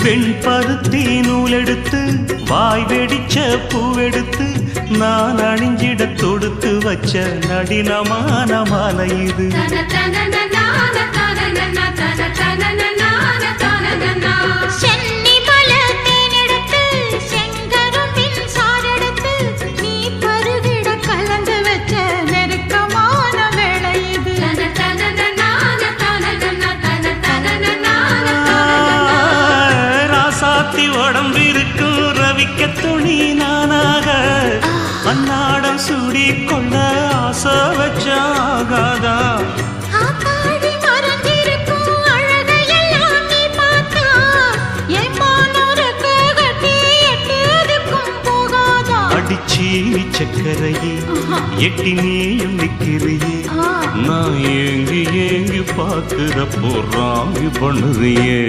வெண்பருத்தி நூலெடுத்து வாய் வெடிச்ச பூவெடுத்து நான் அணிஞ்சிட தொடுத்து வச்ச நடினமான மாலை இது. உடம்பிருக்கும் ரவிக்க துணி நானாக அன்னாடம் சூடி கொள்ள ஆசை வச்சாகாதா. அடிச்சீனி சக்கரையே எட்டி நீயும் நிக்கிறியே நான் ஏங்கி ஏங்கி பார்க்கிற போறாங்கி பண்ணுறியே.